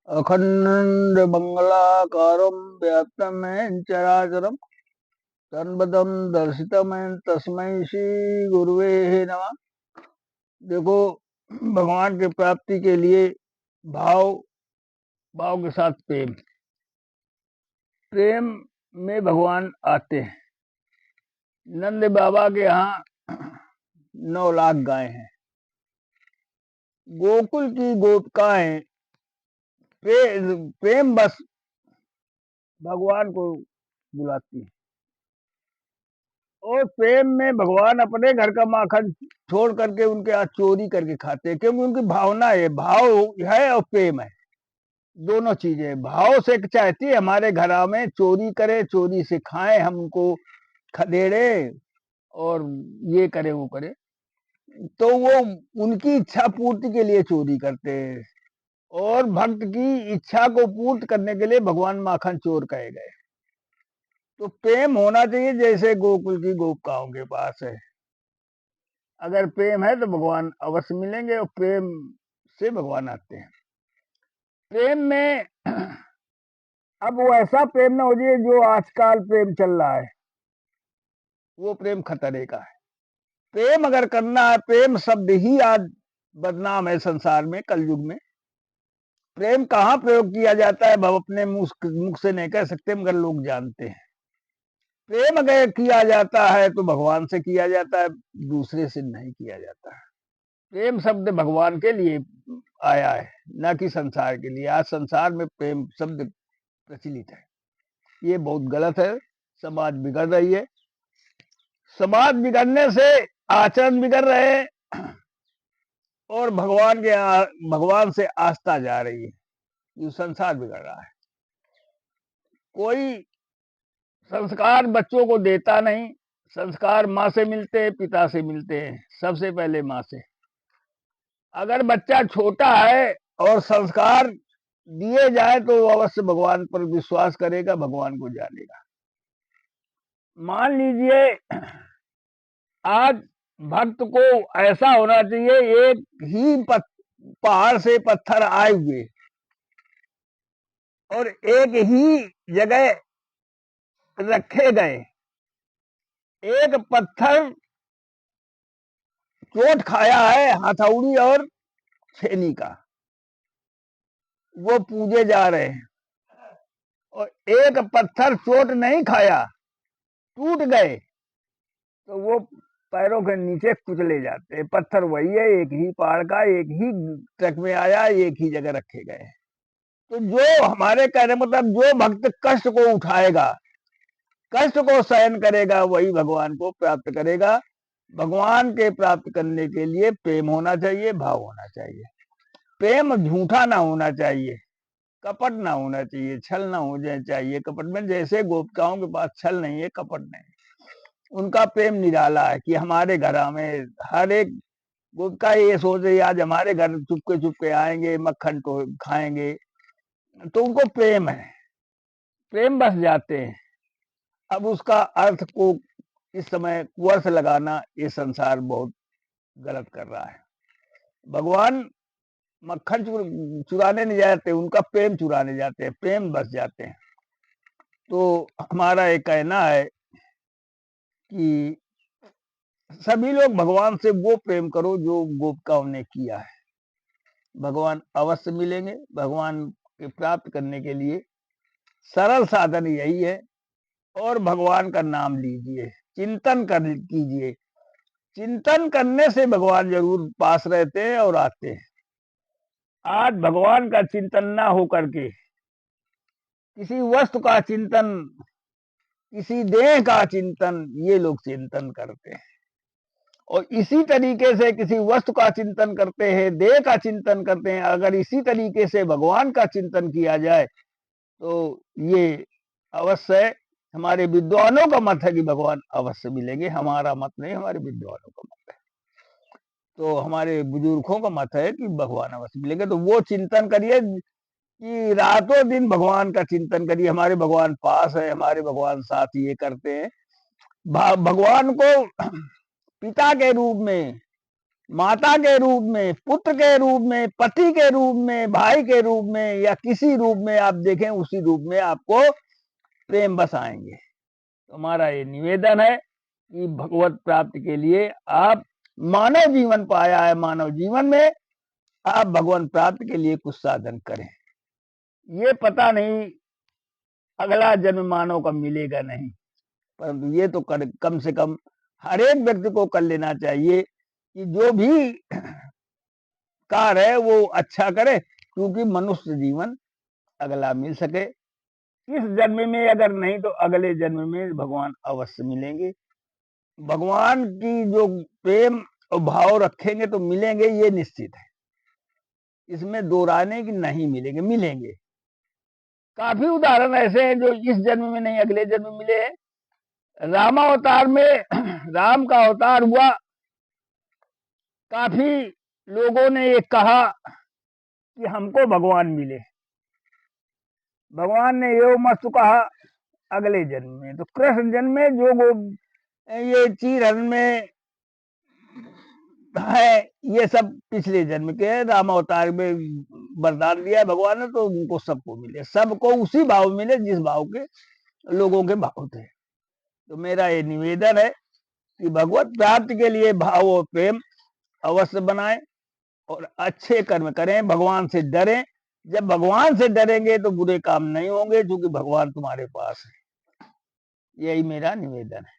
अखंड मंगलाकारं व्याप्तं येन चराचरं तन्पदं दर्शितं येन तस्मै श्री गुरुवे नमः। देखो, भगवान की प्राप्ति के लिए भाव भाव के साथ प्रेम प्रेम में भगवान आते हैं। नंद बाबा के यहाँ 9 लाख गायें हैं। गोकुल की गोपिकाएं प्रेम बस भगवान को बुलाती हैं और प्रेम में भगवान अपने घर का माखन छोड़ करके उनके यहाँ चोरी करके खाते हैं, क्योंकि उनकी भावना है, भाव है और प्रेम है, दोनों चीजें। भाव से चाहती है हमारे घर में चोरी करे, चोरी से खाएं, हमको खदेड़े और ये करे वो करे, तो वो उनकी इच्छा पूर्ति के लिए चोरी करते हैं। और भक्त की इच्छा को पूर्ति करने के लिए भगवान माखन चोर कहे गए। तो प्रेम होना चाहिए जैसे गोकुल की गोपिकाओं के पास है। अगर प्रेम है तो भगवान अवश्य मिलेंगे, और प्रेम से भगवान आते हैं। प्रेम में अब वो ऐसा प्रेम ना हो जाए जो आजकल प्रेम चल रहा है, वो प्रेम खतरे का है। प्रेम अगर करना है, प्रेम शब्द ही आज बदनाम है संसार में, कलयुग में। प्रेम कहाँ प्रयोग किया जाता है, हम अपने मुख से नहीं कह सकते, मगर लोग जानते हैं। प्रेम अगर किया जाता है तो भगवान से किया जाता है, दूसरे से नहीं किया जाता है। प्रेम शब्द भगवान के लिए आया है, न कि संसार के लिए। आज संसार में प्रेम शब्द प्रचलित है, ये बहुत गलत है। समाज बिगड़ रही है, समाज बिगड़ने से आचरण बिगड़ रहे हैं और भगवान से आस्था जा रही है, ये संसार बिगड़ रहा है। कोई संस्कार बच्चों को देता नहीं। संस्कार माँ से मिलते हैं, पिता से मिलते हैं, सबसे पहले माँ से। अगर बच्चा छोटा है और संस्कार दिए जाए तो अवश्य भगवान पर विश्वास करेगा, भगवान को जानेगा। मान लीजिए आज भक्त को ऐसा होना चाहिए, एक ही पहाड़ से पत्थर आए हुए और एक ही जगह रखे गए। एक पत्थर चोट खाया है हथौड़ी और छेनी का, वो पूजे जा रहे हैं। और एक पत्थर चोट नहीं खाया, टूट गए, तो वो पैरों के नीचे कुचले जाते हैं। पत्थर वही है, एक ही पहाड़ का, एक ही ट्रक में आया, एक ही जगह रखे गए। तो जो हमारे कहने मतलब जो भक्त कष्ट को उठाएगा, कष्ट को सहन करेगा, वही भगवान को प्राप्त करेगा। भगवान के प्राप्त करने के लिए प्रेम होना चाहिए, भाव होना चाहिए। प्रेम झूठा ना होना चाहिए, कपट ना होना चाहिए, छल ना हो जाए चाहिए कपट में। जैसे गोपिकाओं के पास छल नहीं है, कपट नहीं, उनका प्रेम निराला है कि हमारे घर में हर एक गोपिका ये सोच रही आज हमारे घर चुपके चुपके आएंगे, मक्खन को खाएंगे, तो उनको प्रेम है, प्रेम बस जाते हैं। अब उसका अर्थ को इस समय कुअर्थ लगाना, ये संसार बहुत गलत कर रहा है। भगवान मक्खन चुराने नहीं जाते, उनका प्रेम चुराने जाते हैं, प्रेम बस जाते हैं। तो हमारा एक कहना है कि सभी लोग भगवान से वो प्रेम करो जो गोपिकाओं ने किया है। भगवान अवश्य मिलेंगे। भगवान के प्राप्त करने के लिए सरल साधन यही है, और भगवान का नाम लीजिए, चिंतन कर कीजिए। चिंतन करने से भगवान जरूर पास रहते हैं और आते हैं। आज भगवान का चिंतन ना हो करके किसी वस्तु का चिंतन, किसी देह का चिंतन, ये लोग चिंतन करते हैं। और इसी तरीके से किसी वस्तु का चिंतन करते हैं, देह का चिंतन करते हैं। अगर इसी तरीके से भगवान का चिंतन किया जाए तो ये अवश्य है। हमारे विद्वानों का मत है कि भगवान अवश्य मिलेंगे, हमारा मत नहीं, हमारे विद्वानों का मत है। तो हमारे बुजुर्गों का मत है कि भगवान अवश्य मिलेंगे। तो वो चिंतन करिए कि रातों दिन भगवान का चिंतन करिए। हमारे भगवान पास है, हमारे भगवान साथ ये करते हैं। भगवान को पिता के रूप में माता के रूप में, पुत्र के रूप में, पति के रूप में, भाई के रूप में या किसी रूप में आप देखें, उसी रूप में आपको प्रेम बस आएंगे। तो हमारा ये निवेदन है कि भगवत प्राप्ति के लिए आप मानव जीवन पाया है, मानव जीवन में आप भगवान प्राप्ति के लिए कुछ साधन करें। ये पता नहीं अगला जन्म मानव का मिलेगा नहीं, परंतु ये तो कम से कम हर एक व्यक्ति को कर लेना चाहिए कि जो भी कार्य है वो अच्छा करे, क्योंकि मनुष्य जीवन अगला मिल सके। इस जन्म में अगर नहीं तो अगले जन्म में भगवान अवश्य मिलेंगे। भगवान की जो प्रेम और भाव रखेंगे तो मिलेंगे, ये निश्चित है, इसमें दो राय की नहीं मिलेंगे, मिलेंगे। काफी उदाहरण ऐसे हैं जो इस जन्म में नहीं अगले जन्म में मिले हैं। रामावतार में राम का अवतार हुआ, काफी लोगों ने ये कहा कि हमको भगवान मिले। भगवान ने यो मस्त कहा अगले जन्म में। तो कृष्ण जन्म में जो ये चीरहरण में है, ये सब पिछले जन्म के है। राम अवतार में वरदान दिया है भगवान ने, तो उनको सबको मिले, सबको उसी भाव मिले जिस भाव के लोगों के भाव थे। तो मेरा ये निवेदन है कि भगवत प्राप्ति के लिए भाव और प्रेम अवश्य बनाएं और अच्छे कर्म करें, भगवान से डरें। जब भगवान से डरेंगे तो बुरे काम नहीं होंगे, क्योंकि भगवान तुम्हारे पास है। यही मेरा निवेदन है।